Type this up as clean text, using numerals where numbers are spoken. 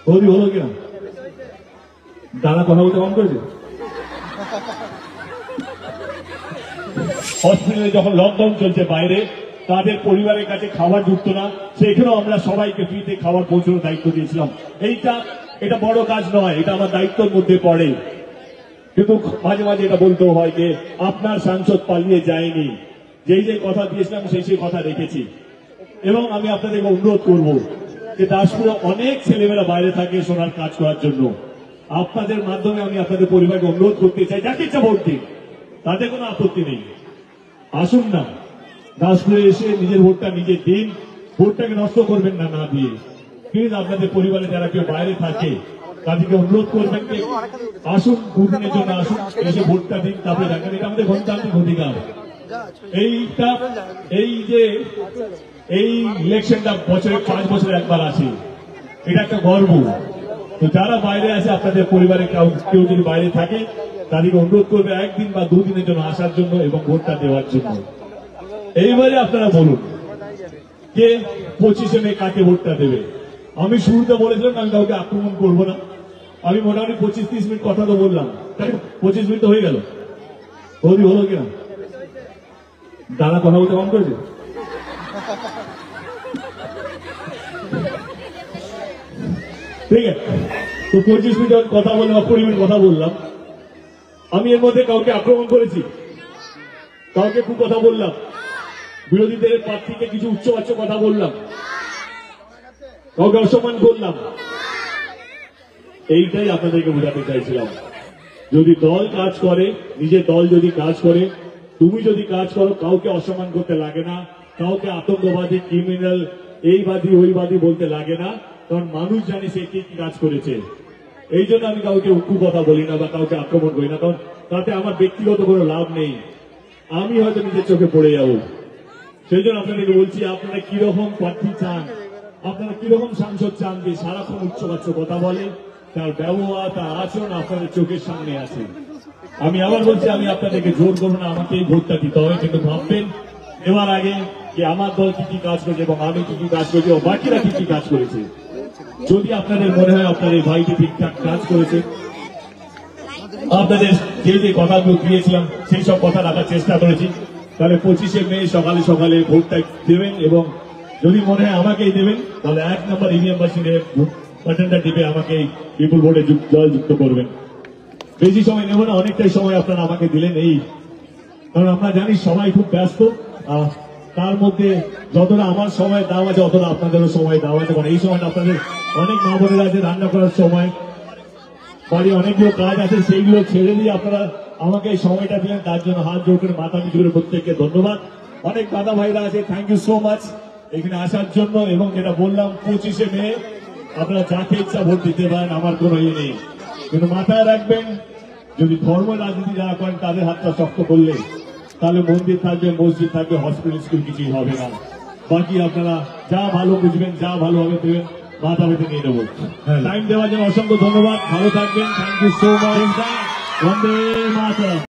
বৌদি হলো কিনা দাদা কথা বলতে কম করেছে। হসপিটালে যখন লকডাউন চলছে বাইরে তাদের পরিবারের কাছে খাবার ঢুকতো না, সেখানেও আমরা সবাইকে ফ্রিতে খাবার পৌঁছানোর দায়িত্ব দিয়েছিলাম। এটা বড় কাজ নয়, এটা আমার দায়িত্বের মধ্যে পড়ে। কিন্তু মাঝে মাঝে এটা বলতেও হয় যে আপনার সাংসদ পালিয়ে যায়নি, যেই যে কথা দিয়েছিলাম সেই কথা রেখেছি। এবং আমি আপনাদেরকে অনুরোধ করব যে দাসপুরে অনেক ছেলেমেয়েরা বাইরে থাকে সোনার কাজ করার জন্য। আপনাদের মাধ্যমে আমি আপনাদের পরিবারকে অনুরোধ করতে চাই, যাকে ইচ্ছা ভোট দিন, তাতে কোনো আপত্তি নেই। আসুন না দাসপুরে এসে নিজের ভোটটা নিজে দিন, ভোটটাকে নষ্ট করবেন না না দিয়ে। প্লিজ আপনাদের পরিবারে যারা কেউ বাইরে থাকে তাদেরকে অনুরোধ করবেন যে আসুন, দুদিনের জন্য আসুন, এসে ভোটটা দিন, তারপরে দেখেন। এটা আমাদের গণতান্ত্রিক অধিকার। এই ইলেকশনটা বছরে 5 বছরে একবার আসে, এটা একটা গর্ব। তো যারা বাইরে আছে আপনাদের পরিবারে কেউ যদি বাইরে থাকে তাদেরকে অনুরোধ করবে একদিন বা দুদিনের জন্য আসার জন্য এবং ভোটটা দেওয়ার জন্য। এইবারে আপনারা বলুন যে 25শে মে কাকে ভোটটা দেবে। আমি শুরুতে বলেছিলাম আমি কাউকে আক্রমণ করবো না। আমি মোটামুটি 25-30 মিনিট কথা তো বললাম, তাই 25 মিনিট তো হয়ে গেল। বৌদি হলো কিনা দাদা কথা বলতে কম করেছে। ঠিক আছে, তো 25 মিনিট কথা বললাম, 20 মিনিট কথা বললাম। আমি এর মধ্যে কাউকে আক্রমণ করেছি, কাউকে খুব কথা বললাম, বিরোধীদের প্রার্থীকে কিছু উচ্চবাচ্য কথা বললাম, কাউকে অসম্মান করলাম। এইটাই আপনাদেরকে বোঝাতে চাইছিলাম। যদি দল কাজ করে, নিজের দল যদি কাজ করে, তুমি যদি কাজ করো, কাউকে অসম্মান করতে লাগে না, কাউকে আতঙ্কবাদী, ক্রিমিনাল, এইবাদী ওইবাদী বলতে লাগে না, কারণ মানুষ জানে সে কি কাজ করেছে। এই জন্য আমি কাউকে উক্কু কথা বলি না বা কাউকে আক্রমণ করি না, কারণ তাতে আমার ব্যক্তিগত কোনো লাভ নেই। আমি হয়তো নিজের চোখে পড়ে যাবো। সেই জন্য আপনাদেরকে বলছি, আপনারা কিরকম প্রার্থী চান, আপনারা কিরকম সাংসদ চান যে সারাক্ষণ উচ্চবাচ্য কথা বলে, তার ব্যবহার, তার আচরণ আপনাদের চোখের সামনে আছে। আমি আবার বলছি, আমি আপনাদেরকে জোর করবো না আমাকে এই ভোটটা দিতে হবে, কিন্তু ভাববেন এবার আগে যে আমার দল কি কি কাজ করেছে এবং আমি কি কি কাজ করেছি ও বাকিরা কি কি কাজ করেছে। যদি আপনাদের মনে হয় আপনার এই ভাইটি ঠিকঠাক কাজ করেছে, আপনাদের যে কথাগুলো দিয়েছিলাম সেই সব কথা রাখার চেষ্টা করেছি, তাহলে 25শে মে সকালে সকালে ভোটটা দেবেন। এবং যদি মনে হয় আমাকেই দেবেন, তাহলে 1 নম্বর ইভিএম মেশিনে বাটনটা টিপে আমাকে পিপুল ভোটে জয়যুক্ত করবেন। বেশি সময় নেব না, অনেকটাই সময় আপনারা আমাকে দিলেন। কারণ আমরা জানি সবাই খুব ব্যস্ত, তার মধ্যে যতটা আমার সময় দেওয়া আছে অতটা আপনাদেরও সময় দেওয়া আছে। কারণ এই সময়টা আপনাদের অনেক মা বোনেরা আছে, রান্না করার সময়, বাড়ি অনেকগুলো কাজ আছে, সেইগুলো ছেড়ে দিয়ে আপনারা আমাকে এই সময়টা দিলেন, তার জন্য হাত জোর করে মাথা নিচু করে প্রত্যেককে ধন্যবাদ। অনেক দাদা ভাইরা আছে, থ্যাংক ইউ সো মাচ এখানে আসার জন্য। এবং যেটা বললাম 25শে মে আপনারা যাকে ইচ্ছা ভোট দিতে পারেন, আমার কোনো ইয়ে নেই। কিন্তু মাথায় রাখবেন, যদি ধর্ম রাজনীতি যারা করেন তাদের হাতটা শক্ত করলে, তাহলে মন্দির থাকবে, মসজিদ থাকবে, হসপিটাল, স্কুল কিছুই হবে না। বাকি আপনারা যা ভালো বুঝবেন, যা ভালোভাবে দেবেন, মাথা পেতে নিয়ে নেবো। টাইম দেওয়ার জন্য অসংখ্য ধন্যবাদ, ভালো থাকবেন, thank you so much. Vande Mataram.